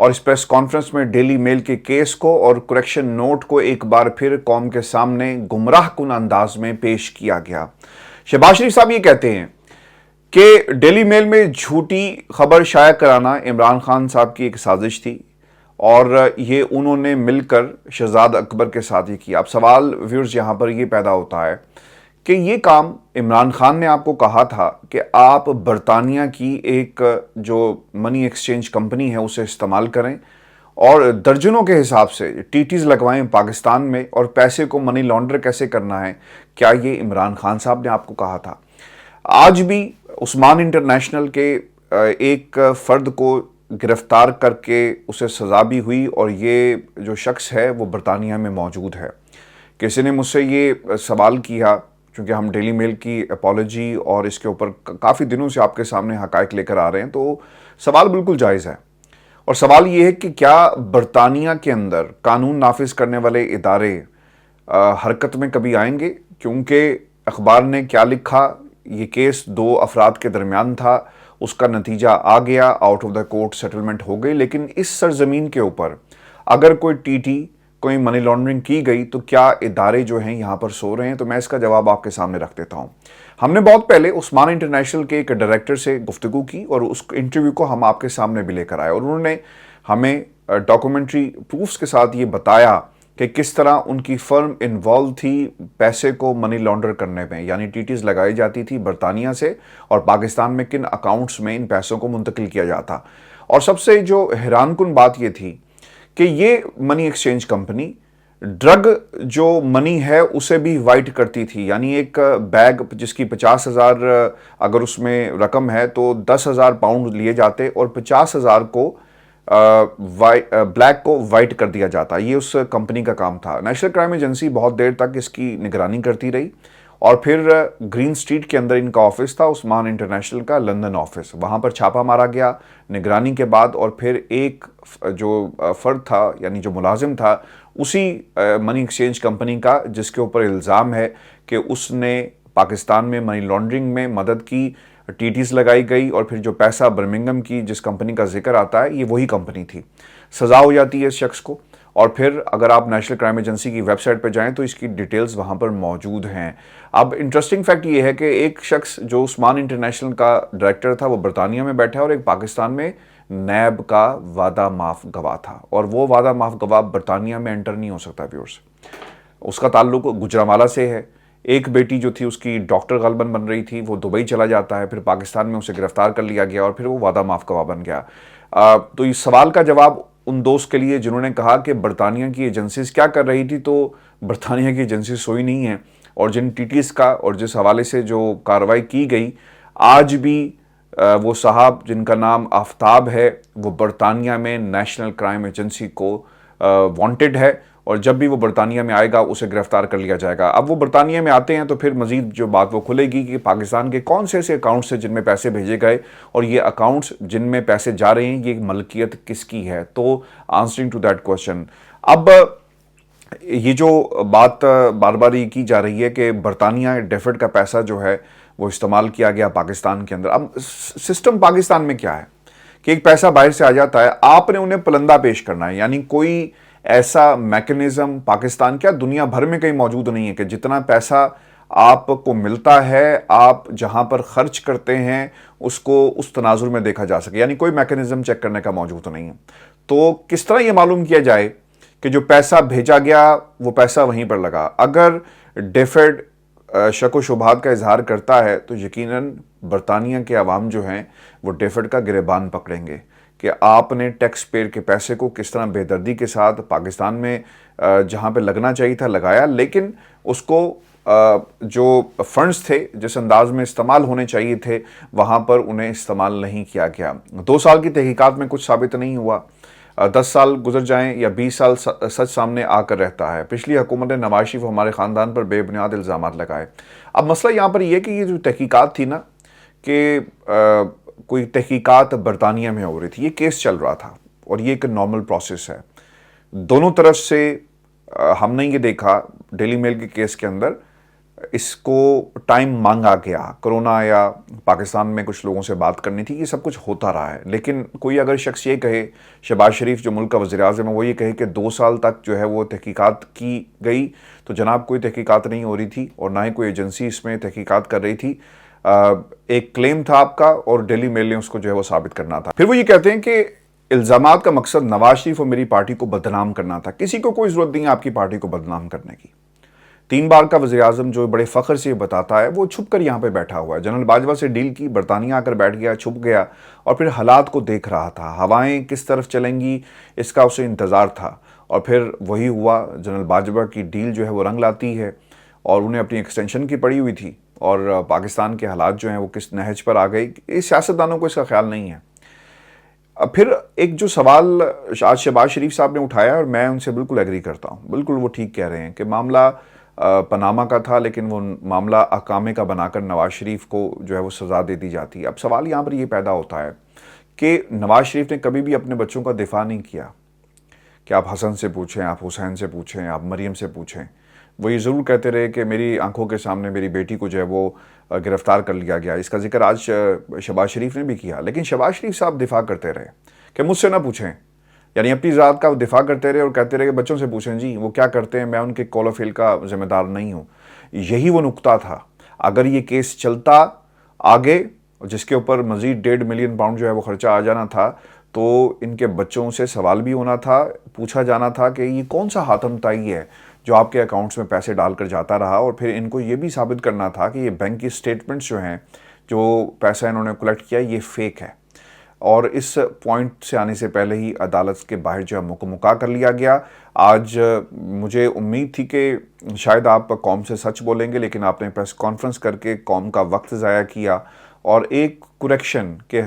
اور اس press conference میں Daily Mail کے کیس کو اور کریکشن نوٹ کو ایک بار پھر قوم کے سامنے گمراہ کن انداز میں پیش کیا گیا۔ شہباز شریف صاحب یہ کہتے ہیں کہ ڈیلی میل میں جھوٹی خبر شائع کرانا عمران خان صاحب کی ایک سازش تھی اور یہ انہوں نے مل کر شہزاد اکبر کے ساتھ یہ کیا۔ اب سوال ویورز یہاں پر یہ پیدا ہوتا ہے کہ یہ کام عمران خان نے آپ کو کہا تھا کہ آپ برطانیہ کی ایک جو منی ایکسچینج کمپنی ہے اسے استعمال کریں اور درجنوں کے حساب سے ٹیٹیز لگوائیں پاکستان میں اور پیسے کو منی لانڈر کیسے کرنا ہے، کیا یہ عمران خان صاحب نے آپ کو کہا تھا؟ آج بھی عثمان انٹرنیشنل کے ایک فرد کو گرفتار کر کے اسے سزا بھی ہوئی اور یہ جو شخص ہے وہ برطانیہ میں موجود ہے۔ کسی نے مجھ سے یہ سوال کیا، چونکہ ہم ڈیلی میل کی اپالوجی اور اس کے اوپر کافی دنوں سے آپ کے سامنے حقائق لے کر آ رہے ہیں، تو سوال بالکل جائز ہے، اور سوال یہ ہے کہ کیا برطانیہ کے اندر قانون نافذ کرنے والے ادارے حرکت میں کبھی آئیں گے؟ کیونکہ اخبار نے کیا لکھا، یہ کیس 2 افراد کے درمیان تھا، اس کا نتیجہ آ گیا، out of the court settlement ہو گئی، لیکن اس سرزمین کے اوپر اگر کوئی ٹی ٹی کوئی منی لانڈرنگ کی گئی تو کیا ادارے جو ہیں یہاں پر سو رہے ہیں؟ تو میں اس کا جواب آپ کے سامنے رکھ دیتا ہوں۔ ہم نے بہت پہلے عثمان انٹرنیشنل کے ایک ڈائریکٹر سے گفتگو کی اور اس انٹرویو کو ہم آپ کے سامنے بھی لے کر آئے، اور انہوں نے ہمیں ڈاکومنٹری پروفز کے ساتھ یہ بتایا کہ کس طرح ان کی فرم انوالو تھی پیسے کو منی لانڈر کرنے میں، یعنی ٹیٹیز لگائی جاتی تھی برطانیہ سے اور پاکستان میں کن اکاؤنٹس میں ان پیسوں کو منتقل کیا جاتا۔ اور سب سے جو حیران کن بات یہ تھی کہ یہ منی ایکسچینج کمپنی ڈرگ جو منی ہے اسے بھی وائٹ کرتی تھی، یعنی ایک بیگ جس کی 50,000 اگر اس میں رقم ہے تو 10,000 پاؤنڈ لیے جاتے اور 50,000 کو بلیک کو وائٹ کر دیا جاتا۔ یہ اس کمپنی کا کام تھا۔ نیشنل کرائم ایجنسی بہت دیر تک اس کی نگرانی کرتی رہی اور پھر گرین سٹریٹ کے اندر ان کا آفس تھا، عثمان انٹرنیشنل کا لندن آفس، وہاں پر چھاپا مارا گیا نگرانی کے بعد، اور پھر ایک جو فرد تھا یعنی جو ملازم تھا اسی منی ایکسچینج کمپنی کا، جس کے اوپر الزام ہے کہ اس نے پاکستان میں منی لانڈرنگ میں مدد کی، ٹیٹیز لگائی گئی اور پھر جو پیسہ برمنگم کی جس کمپنی کا ذکر آتا ہے یہ وہی کمپنی تھی۔ سزا ہو جاتی ہے اس شخص کو، اور پھر اگر آپ نیشنل کرائم ایجنسی کی ویب سائٹ پہ جائیں تو اس کی ڈیٹیلز وہاں پر موجود ہیں۔ اب انٹرسٹنگ فیکٹ یہ ہے کہ ایک شخص جو عثمان انٹرنیشنل کا ڈائریکٹر تھا وہ برطانیہ میں بیٹھا ہے اور ایک پاکستان میں نیب کا وعدہ معاف گواہ تھا، اور وہ وعدہ معاف گواہ برطانیہ میں انٹر نہیں ہو سکتا ویورز۔ اس کا تعلق گجرانوالہ سے ہے۔ ایک بیٹی جو تھی اس کی ڈاکٹر غالباً بن رہی تھی، وہ دبئی چلا جاتا ہے، پھر پاکستان میں اسے گرفتار کر لیا گیا اور پھر وہ وعدہ معاف گواہ بن گیا۔ تو اس سوال کا جواب ان دوست کے لیے جنہوں نے کہا کہ برطانیہ کی ایجنسیز کیا کر رہی تھی، تو برطانیہ کی ایجنسیز سوئی نہیں ہیں، اور جن ٹیٹیز کا اور جس حوالے سے جو کارروائی کی گئی، آج بھی وہ صاحب جن کا نام آفتاب ہے وہ برطانیہ میں نیشنل کرائم ایجنسی کو وانٹڈ ہے، اور جب بھی وہ برطانیہ میں آئے گا اسے گرفتار کر لیا جائے گا۔ اب وہ برطانیہ میں آتے ہیں تو پھر مزید جو بات وہ کھلے گی کہ پاکستان کے کون سے ایسے اکاؤنٹس ہیں جن میں پیسے بھیجے گئے، اور یہ اکاؤنٹس جن میں پیسے جا رہے ہیں یہ ملکیت کس کی ہے۔ تو آنسرنگ ٹو دیٹ کوسچن، اب یہ جو بات بار بار یہ کی جا رہی ہے کہ برطانیہ ڈیفڈ کا پیسہ جو ہے وہ استعمال کیا گیا پاکستان کے اندر۔ اب سسٹم پاکستان میں کیا ہے کہ ایک پیسہ باہر سے آ جاتا ہے، آپ نے انہیں پلندہ پیش کرنا ہے، یعنی کوئی ایسا میکنزم پاکستان کیا دنیا بھر میں کہیں موجود نہیں ہے کہ جتنا پیسہ آپ کو ملتا ہے آپ جہاں پر خرچ کرتے ہیں اس کو اس تناظر میں دیکھا جا سکے، یعنی کوئی میکنزم چیک کرنے کا موجود نہیں ہے۔ تو کس طرح یہ معلوم کیا جائے کہ جو پیسہ بھیجا گیا وہ پیسہ وہیں پر لگا؟ اگر ڈیفڈ شک و شبہات کا اظہار کرتا ہے تو یقیناً برطانیہ کے عوام جو ہیں وہ ڈیفڈ کا گریبان پکڑیں گے کہ آپ نے ٹیکس پیئر کے پیسے کو کس طرح بے دردی کے ساتھ پاکستان میں جہاں پہ لگنا چاہیے تھا لگایا، لیکن اس کو جو فنڈز تھے جس انداز میں استعمال ہونے چاہیے تھے وہاں پر انہیں استعمال نہیں کیا گیا۔ 2 سال کی تحقیقات میں کچھ ثابت نہیں ہوا، 10 سال گزر جائیں یا 20 سال سچ سامنے آ کر رہتا ہے۔ پچھلی حکومت نے نواز شریف ہمارے خاندان پر بے بنیاد الزامات لگائے۔ اب مسئلہ یہاں پر یہ ہے کہ یہ جو تحقیقات تھی نا، کہ کوئی تحقیقات برطانیہ میں ہو رہی تھی، یہ کیس چل رہا تھا اور یہ ایک نارمل پروسیس ہے۔ دونوں طرف سے ہم نے یہ دیکھا ڈیلی میل کے کیس کے اندر اس کو ٹائم مانگا گیا، کرونا یا پاکستان میں کچھ لوگوں سے بات کرنی تھی، یہ سب کچھ ہوتا رہا ہے. لیکن کوئی اگر شخص یہ کہے، شہباز شریف جو ملک کا وزیر اعظم ہے، وہ یہ کہے کہ 2 سال تک جو ہے وہ تحقیقات کی گئی، تو جناب کوئی تحقیقات نہیں ہو رہی تھی اور نہ ہی کوئی ایجنسی اس میں تحقیقات کر رہی تھی. ایک کلیم تھا آپ کا اور ڈیلی میل نے اس کو جو ہے وہ ثابت کرنا تھا. پھر وہ یہ کہتے ہیں کہ الزامات کا مقصد نواز شریف اور میری پارٹی کو بدنام کرنا تھا. کسی کو کوئی ضرورت نہیں ہے آپ کی پارٹی کو بدنام کرنے کی. 3 بار کا وزیر اعظم جو بڑے فخر سے بتاتا ہے، وہ چھپ کر یہاں پہ بیٹھا ہوا ہے. جنرل باجوہ سے ڈیل کی، برطانیہ آ کر بیٹھ گیا، چھپ گیا اور پھر حالات کو دیکھ رہا تھا. ہوائیں کس طرف چلیں گی اس کا اسے انتظار تھا اور پھر وہی ہوا. جنرل باجوہ کی ڈیل جو ہے وہ رنگ لاتی ہے اور انہیں اپنی ایکسٹینشن کی پڑی ہوئی تھی اور پاکستان کے حالات جو ہیں وہ کس نہج پر آ گئی. اس سیاستدانوں کو اس کا خیال نہیں ہے. پھر ایک جو سوال آج شہباز شریف صاحب نے اٹھایا اور میں ان سے بالکل ایگری کرتا ہوں، بالکل وہ ٹھیک کہہ رہے ہیں کہ معاملہ پاناما کا تھا، لیکن وہ معاملہ احکامے کا بنا کر نواز شریف کو جو ہے وہ سزا دے دی جاتی ہے. اب سوال یہاں پر یہ پیدا ہوتا ہے کہ نواز شریف نے کبھی بھی اپنے بچوں کا دفاع نہیں کیا کہ آپ حسن سے پوچھیں، آپ حسین سے پوچھیں، آپ مریم سے پوچھیں. وہ یہ ضرور کہتے رہے کہ میری آنکھوں کے سامنے میری بیٹی کو جو ہے وہ گرفتار کر لیا گیا. اس کا ذکر آج شہباز شریف نے بھی کیا، لیکن شہباز شریف صاحب دفاع کرتے رہے کہ مجھ سے نہ پوچھیں، یعنی اپنی ذات کا دفاع کرتے رہے اور کہتے رہے کہ بچوں سے پوچھیں جی وہ کیا کرتے ہیں، میں ان کے کول و فیل کا ذمہ دار نہیں ہوں. یہی وہ نقطہ تھا. اگر یہ کیس چلتا آگے جس کے اوپر مزید 1.5 ملین پاؤنڈ جو ہے وہ خرچہ آ جانا تھا، تو ان کے بچوں سے سوال بھی ہونا تھا، پوچھا جانا تھا کہ یہ کون سا حاتم تائی ہے جو آپ کے اکاؤنٹس میں پیسے ڈال کر جاتا رہا، اور پھر ان کو یہ بھی ثابت کرنا تھا کہ یہ بینک کی سٹیٹمنٹس جو ہیں، جو پیسہ انہوں نے کلیکٹ کیا، یہ فیک ہے. اور اس پوائنٹ سے آنے سے پہلے ہی عدالت کے باہر جو ہے مکمکا کر لیا گیا. آج مجھے امید تھی کہ شاید آپ قوم سے سچ بولیں گے، لیکن آپ نے پریس کانفرنس کر کے قوم کا وقت ضائع کیا اور ایک کریکشن کہ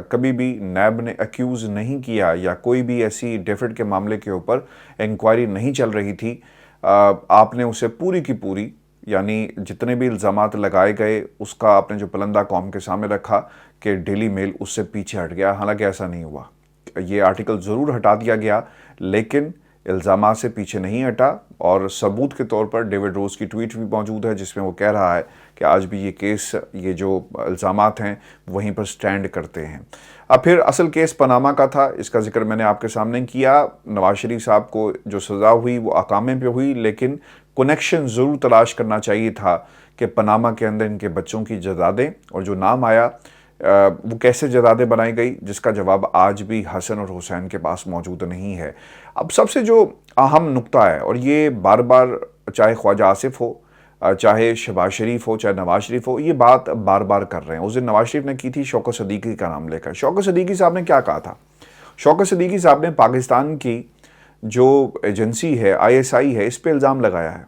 کبھی بھی نیب نے ایکیوز نہیں کیا یا کوئی بھی ایسی ڈیفیڈ کے معاملے کے اوپر انکوائری نہیں چل رہی تھی، آپ نے اسے پوری کی پوری، یعنی جتنے بھی الزامات لگائے گئے اس کا آپ نے جو پلندہ قوم کے سامنے رکھا کہ ڈیلی میل اس سے پیچھے ہٹ گیا. حالانکہ ایسا نہیں ہوا. یہ آرٹیکل ضرور ہٹا دیا گیا لیکن الزامات سے پیچھے نہیں ہٹا، اور ثبوت کے طور پر ڈیوڈ روز کی ٹویٹ بھی موجود ہے جس میں وہ کہہ رہا ہے کہ آج بھی یہ کیس، یہ جو الزامات ہیں وہیں پر سٹینڈ کرتے ہیں. اب پھر اصل کیس پاناما کا تھا، اس کا ذکر میں نے آپ کے سامنے کیا. نواز شریف صاحب کو جو سزا ہوئی وہ احکامے پہ ہوئی، لیکن کنیکشن ضرور تلاش کرنا چاہیے تھا کہ پاناما کے اندر ان کے بچوں کی جائیدادیں اور جو نام آیا وہ کیسے جائیدادیں بنائی گئی، جس کا جواب آج بھی حسن اور حسین کے پاس موجود نہیں ہے. اب سب سے جو اہم نقطہ ہے، اور یہ بار بار چاہے خواجہ آصف ہو، چاہے شہباز شریف ہو، چاہے نواز شریف ہو، یہ بات بار بار کر رہے ہیں. اس دن نواز شریف نے کی تھی شوکت صدیقی کا نام لے کر. شوکت صدیقی صاحب نے کیا کہا تھا؟ شوکت صدیقی صاحب نے پاکستان کی جو ایجنسی ہے، ISI ہے، اس پہ الزام لگایا ہے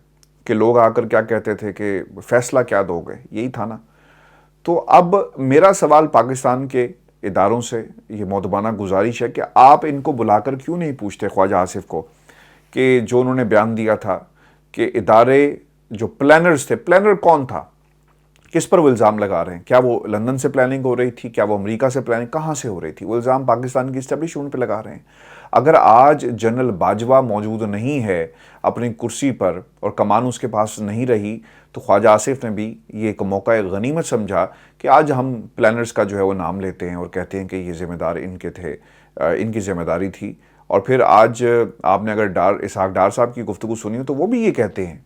کہ لوگ آ کر کیا کہتے تھے کہ فیصلہ کیا دو گے، یہی تھا نا. تو اب میرا سوال پاکستان کے اداروں سے یہ مؤدبانہ گزارش ہے کہ آپ ان کو بلا کر کیوں نہیں پوچھتے خواجہ آصف کو کہ جو انہوں نے بیان دیا تھا کہ ادارے جو پلانرز تھے، پلانر کون تھا، کس پر وہ الزام لگا رہے ہیں؟ کیا وہ لندن سے پلاننگ ہو رہی تھی؟ کیا وہ امریکہ سے پلاننگ کہاں سے ہو رہی تھی؟ وہ الزام پاکستان کی اسٹیبلشمنٹ پہ لگا رہے ہیں. اگر آج جنرل باجوہ موجود نہیں ہے اپنی کرسی پر اور کمان اس کے پاس نہیں رہی، تو خواجہ آصف نے بھی یہ ایک موقع غنیمت سمجھا کہ آج ہم پلانرز کا جو ہے وہ نام لیتے ہیں اور کہتے ہیں کہ یہ ذمہ دار ان کے تھے، ان کی ذمہ داری تھی. اور پھر آج آپ نے اگر اسحاق ڈار صاحب کی گفتگو سنی ہو تو وہ بھی یہ کہتے ہیں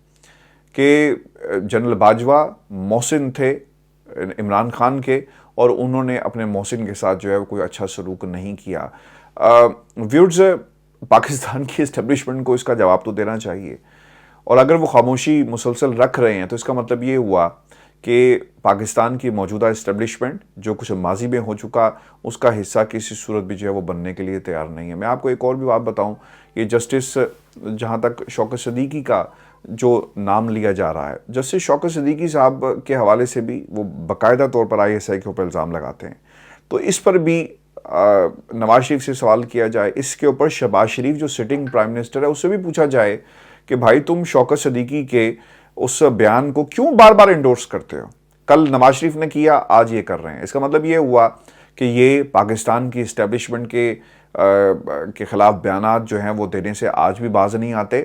کہ جنرل باجوہ محسن تھے عمران خان کے، اور انہوں نے اپنے محسن کے ساتھ جو ہے وہ کوئی اچھا سلوک نہیں کیا. ویورز، پاکستان کی اسٹیبلشمنٹ کو اس کا جواب تو دینا چاہیے، اور اگر وہ خاموشی مسلسل رکھ رہے ہیں تو اس کا مطلب یہ ہوا کہ پاکستان کی موجودہ اسٹیبلشمنٹ جو کچھ ماضی میں ہو چکا اس کا حصہ کسی صورت بھی جو ہے وہ بننے کے لیے تیار نہیں ہے. میں آپ کو ایک اور بھی بات بتاؤں، یہ جسٹس، جہاں تک شوکت صدیقی کا جو نام لیا جا رہا ہے، جسٹس شوکت صدیقی صاحب کے حوالے سے بھی وہ باقاعدہ طور پر ISI کے اوپر الزام لگاتے ہیں. تو اس پر بھی نواز شریف سے سوال کیا جائے، اس کے اوپر شہباز شریف جو سٹنگ پرائم منسٹر ہے اس سے بھی پوچھا جائے کہ بھائی تم شوکت صدیقی کے اس بیان کو کیوں بار بار انڈورس کرتے ہو؟ کل نواز شریف نے کیا، آج یہ کر رہے ہیں. اس کا مطلب یہ ہوا کہ یہ پاکستان کی اسٹیبلشمنٹ کے کے خلاف بیانات جو ہیں وہ دینے سے آج بھی باز نہیں آتے،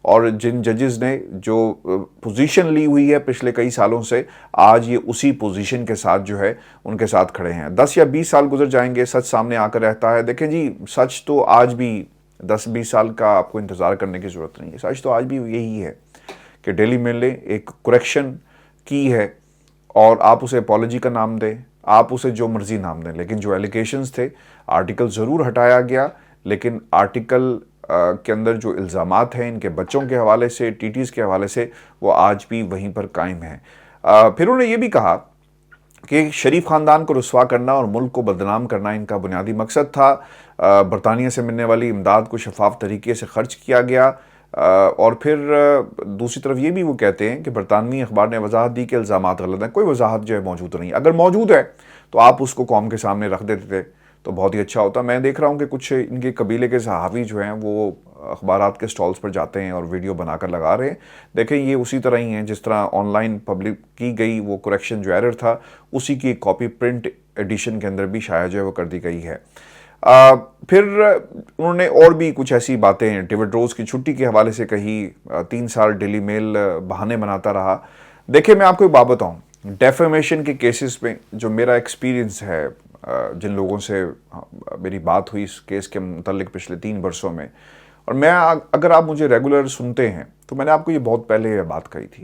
اور جن ججز نے جو پوزیشن لی ہوئی ہے پچھلے کئی سالوں سے، آج یہ اسی پوزیشن کے ساتھ جو ہے ان کے ساتھ کھڑے ہیں۔ 10 یا 20 سال گزر جائیں گے، سچ سامنے آ کر رہتا ہے۔ دیکھیں جی، سچ تو آج بھی 10-20 سال کا آپ کو انتظار کرنے کی ضرورت نہیں ہے، سچ تو آج بھی یہی ہے کہ ڈیلی میل نے ایک کریکشن کی ہے، اور آپ اسے اپالوجی کا نام دیں، آپ اسے جو مرضی نام دیں، لیکن جو ایلیگیشنز تھے، آرٹیکل ضرور ہٹایا گیا، لیکن آرٹیکل کے اندر جو الزامات ہیں ان کے بچوں کے حوالے سے، ٹیٹیز کے حوالے سے، وہ آج بھی وہیں پر قائم ہیں۔ پھر انہوں نے یہ بھی کہا کہ شریف خاندان کو رسوا کرنا اور ملک کو بدنام کرنا ان کا بنیادی مقصد تھا۔ برطانیہ سے ملنے والی امداد کو شفاف طریقے سے خرچ کیا گیا، اور پھر دوسری طرف یہ بھی وہ کہتے ہیں کہ برطانوی اخبار نے وضاحت دی کہ الزامات غلط ہیں۔ کوئی وضاحت جو ہے موجود نہیں، اگر موجود ہے تو آپ اس کو قوم کے سامنے رکھ دیتے تھے تو بہت ہی اچھا ہوتا۔ میں دیکھ رہا ہوں کہ کچھ ان کے قبیلے کے صحافی جو ہیں وہ اخبارات کے سٹالز پر جاتے ہیں اور ویڈیو بنا کر لگا رہے ہیں۔ دیکھیں، یہ اسی طرح ہی ہیں جس طرح آن لائن پبلک کی گئی وہ کریکشن جو ایرر تھا، اسی کی کاپی پرنٹ ایڈیشن کے اندر بھی شائع جو ہے وہ کر دی گئی ہے۔ پھر انہوں نے اور بھی کچھ ایسی باتیں ڈیوڈ روز کی چھٹی کے حوالے سے کہی۔ 3 سال ڈیلی میل بہانے بناتا رہا۔ دیکھیں، میں آپ کو ایک بات بتاؤں، ڈیفیمیشن کے کیسز میں جو میرا ایکسپیرینس ہے، جن لوگوں سے میری بات ہوئی اس کیس کے متعلق پچھلے 3 برسوں میں، اور میں اگر آپ مجھے ریگولر سنتے ہیں تو میں نے آپ کو یہ بہت پہلے یہ بات کہی تھی،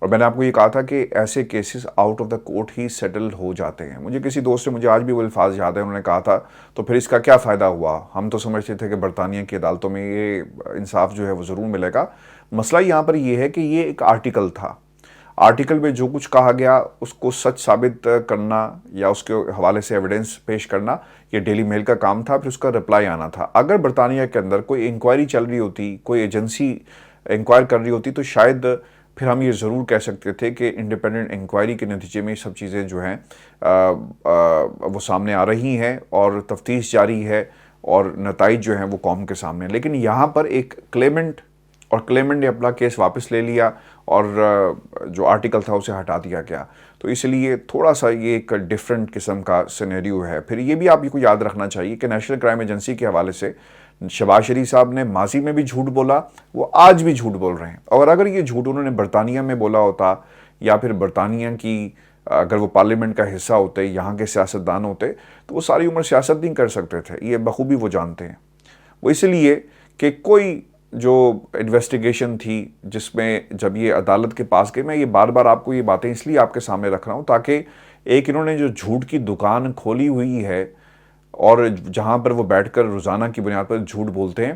اور میں نے آپ کو یہ کہا تھا کہ ایسے cases out of the court ہی سیٹل ہو جاتے ہیں۔ مجھے کسی دوست سے، مجھے آج بھی وہ الفاظ یاد ہیں، انہوں نے کہا تھا تو پھر اس کا کیا فائدہ ہوا؟ ہم تو سمجھتے تھے کہ برطانیہ کی عدالتوں میں یہ انصاف جو ہے وہ ضرور ملے گا۔ مسئلہ یہاں پر یہ ہے کہ یہ ایک آرٹیکل تھا، آرٹیکل میں جو کچھ کہا گیا اس کو سچ ثابت کرنا یا اس کے حوالے سے ایویڈنس پیش کرنا، یہ ڈیلی میل کا کام تھا، پھر اس کا رپلائی آنا تھا۔ اگر برطانیہ کے اندر کوئی انکوائری چل رہی ہوتی، کوئی ایجنسی انکوائر کر رہی ہوتی، تو شاید پھر ہم یہ ضرور کہہ سکتے تھے کہ انڈیپینڈنٹ انکوائری کے نتیجے میں سب چیزیں جو ہیں وہ سامنے آ رہی ہیں، اور تفتیش جاری ہے، اور نتائج جو ہیں وہ قوم کے سامنے۔ لیکن یہاں پر ایک کلیمنٹ، اور کلیمنٹ نے اپنا کیس واپس لے لیا، اور جو آرٹیکل تھا اسے ہٹا دیا گیا، تو اس لیے تھوڑا سا یہ ایک ڈیفرنٹ قسم کا سینیریو ہے۔ پھر یہ بھی آپ کو یاد رکھنا چاہیے کہ نیشنل کرائم ایجنسی کے حوالے سے شہباز شریف صاحب نے ماضی میں بھی جھوٹ بولا، وہ آج بھی جھوٹ بول رہے ہیں، اور اگر یہ جھوٹ انہوں نے برطانیہ میں بولا ہوتا، یا پھر برطانیہ کی اگر وہ پارلیمنٹ کا حصہ ہوتے، یہاں کے سیاستدان ہوتے، تو وہ ساری عمر سیاست نہیں کر سکتے تھے، یہ بخوبی وہ جانتے ہیں۔ وہ اس لیے کہ کوئی جو انویسٹیگیشن تھی جس میں جب یہ عدالت کے پاس گئی، میں یہ بار بار آپ کو یہ باتیں اس لیے آپ کے سامنے رکھ رہا ہوں تاکہ ایک انہوں نے جو جھوٹ کی دکان کھولی ہوئی ہے، اور جہاں پر وہ بیٹھ کر روزانہ کی بنیاد پر جھوٹ بولتے ہیں،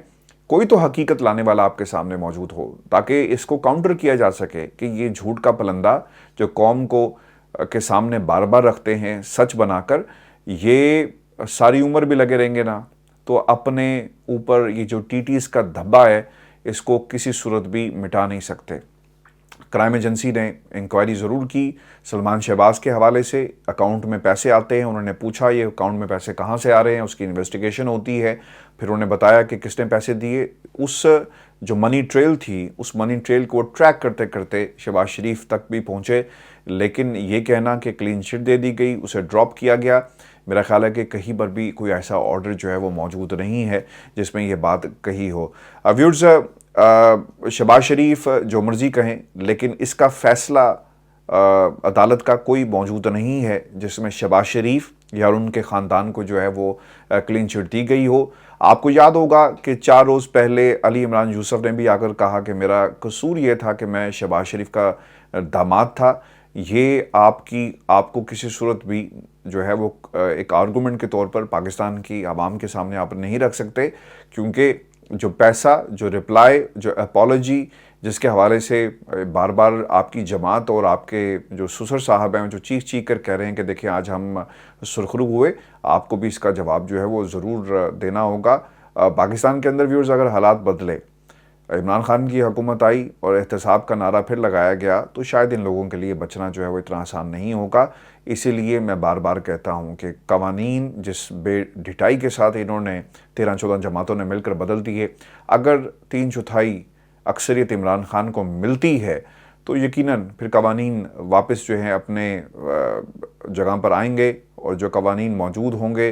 کوئی تو حقیقت لانے والا آپ کے سامنے موجود ہو تاکہ اس کو کاؤنٹر کیا جا سکے کہ یہ جھوٹ کا پلندہ جو قوم کو کے سامنے بار بار رکھتے ہیں سچ بنا کر، یہ ساری عمر بھی لگے رہیں گے نا، تو اپنے اوپر یہ جو ٹیٹیز کا دھبا ہے اس کو کسی صورت بھی مٹا نہیں سکتے۔ کرائم ایجنسی نے انکوائری ضرور کی سلمان شہباز کے حوالے سے، اکاؤنٹ میں پیسے آتے ہیں، انہوں نے پوچھا یہ اکاؤنٹ میں پیسے کہاں سے آ رہے ہیں، اس کی انویسٹیگیشن ہوتی ہے، پھر انہوں نے بتایا کہ کس نے پیسے دیے۔ اس جو منی ٹریل تھی، اس منی ٹریل کو ٹریک کرتے کرتے شہباز شریف تک بھی پہنچے، لیکن یہ کہنا کہ کلین چٹ دے دی گئی، اسے ڈراپ کیا گیا، میرا خیال ہے کہ کہیں پر بھی کوئی ایسا آرڈر جو ہے وہ موجود نہیں ہے جس میں یہ بات کہی ہو۔ ویورز، شہباز شریف جو مرضی کہیں، لیکن اس کا فیصلہ عدالت کا کوئی موجود نہیں ہے جس میں شہباز شریف یا ان کے خاندان کو جو ہے وہ کلین چٹ دی گئی ہو۔ آپ کو یاد ہوگا کہ 4 روز پہلے علی عمران یوسف نے بھی آ کر کہا کہ میرا قصور یہ تھا کہ میں شہباز شریف کا داماد تھا۔ یہ آپ کو کسی صورت بھی جو ہے وہ ایک آرگومنٹ کے طور پر پاکستان کی عوام کے سامنے آپ نہیں رکھ سکتے، کیونکہ جو پیسہ، جو رپلائی، جو اپالوجی جس کے حوالے سے بار بار آپ کی جماعت اور آپ کے جو سسر صاحب ہیں جو چیخ کر کہہ رہے ہیں کہ دیکھیں آج ہم سرخرو ہوئے، آپ کو بھی اس کا جواب جو ہے وہ ضرور دینا ہوگا۔ پاکستان کے اندر ویورز اگر حالات بدلے، عمران خان کی حکومت آئی اور احتساب کا نعرہ پھر لگایا گیا، تو شاید ان لوگوں کے لیے بچنا جو ہے وہ اتنا آسان نہیں ہوگا۔ اسی لیے میں بار بار کہتا ہوں کہ قوانین جس بے ڈھٹائی کے ساتھ انہوں نے 13-14 جماعتوں نے مل کر بدل دیے، اگر 3/4 اکثریت عمران خان کو ملتی ہے تو یقیناً پھر قوانین واپس جو ہیں اپنے جگہ پر آئیں گے، اور جو قوانین موجود ہوں گے